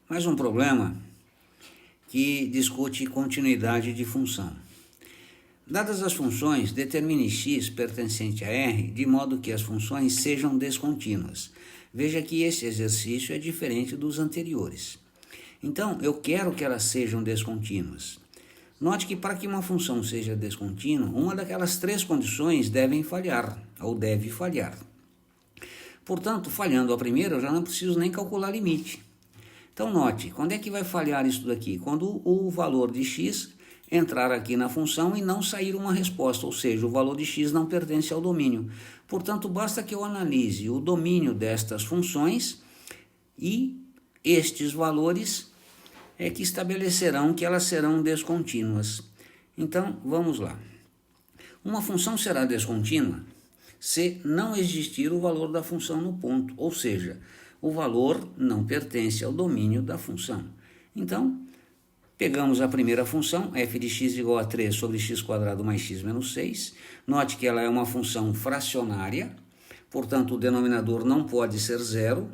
Mais um problema que discute continuidade de função. Dadas as funções, determine x pertencente a R de modo que as funções sejam descontínuas. Veja que esse exercício é diferente dos anteriores. Então, eu quero que elas sejam descontínuas. Note que para que uma função seja descontínua, uma daquelas três condições deve falhar. Portanto, falhando a primeira, eu já não preciso nem calcular limite. Então, note, quando é que vai falhar isso daqui? Quando o valor de x entrar aqui na função e não sair uma resposta, ou seja, o valor de x não pertence ao domínio. Portanto, basta que eu analise o domínio destas funções e estes valores é que estabelecerão que elas serão descontínuas. Então, vamos lá. Uma função será descontínua se não existir o valor da função no ponto, ou seja, o valor não pertence ao domínio da função. Então, pegamos a primeira função, f de x igual a 3 sobre x² mais x menos 6. Note que ela é uma função fracionária, portanto, o denominador não pode ser zero.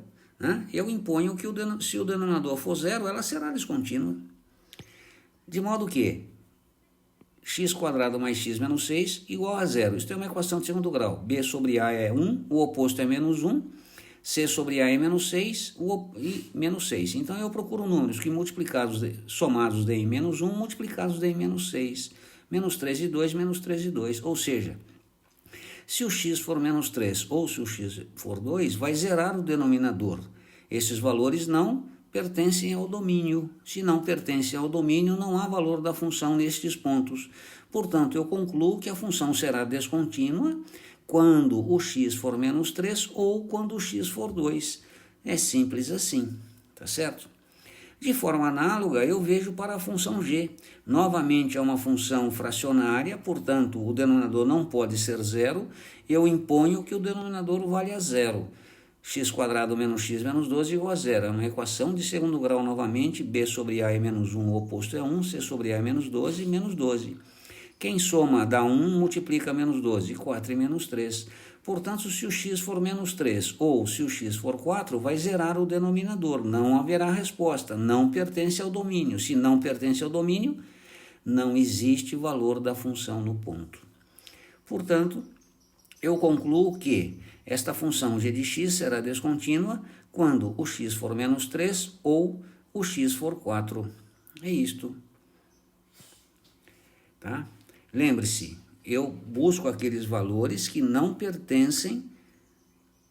Eu imponho que se o denominador for zero, ela será descontínua. De modo que x² mais x menos 6 igual a zero. Isso é uma equação de segundo grau. B sobre A é 1, o oposto é menos 1. C sobre A é menos 6 e menos 6. Então, eu procuro números que somados deem menos 1, multiplicados deem menos 6. Menos 3 e 2, menos 3 e 2. Ou seja, se o x for menos 3 ou se o x for 2, vai zerar o denominador. Esses valores não pertencem ao domínio. Se não pertencem ao domínio, não há valor da função nestes pontos. Portanto, eu concluo que a função será descontínua quando o x for menos 3 ou quando o x for 2. É simples assim, tá certo? De forma análoga, eu vejo para a função g. Novamente, é uma função fracionária, portanto, o denominador não pode ser zero. Eu imponho que o denominador valha zero. x² menos x menos 12 igual a zero. É uma equação de segundo grau novamente. B sobre A é menos 1, o oposto é 1. C sobre A é menos 12 e menos 12. Quem soma dá 1, multiplica menos 12, 4 e menos 3. Portanto, se o x for menos 3 ou se o x for 4, vai zerar o denominador. Não haverá resposta, não pertence ao domínio. Se não pertence ao domínio, não existe valor da função no ponto. Portanto, eu concluo que esta função g de x será descontínua quando o x for menos 3 ou o x for 4. É isto. Tá? Lembre-se, eu busco aqueles valores que não pertencem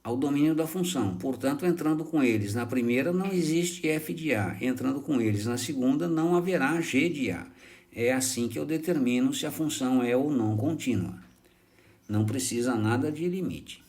ao domínio da função. Portanto, entrando com eles na primeira, não existe f de A. Entrando com eles na segunda, não haverá g de A. É assim que eu determino se a função é ou não contínua. Não precisa nada de limite.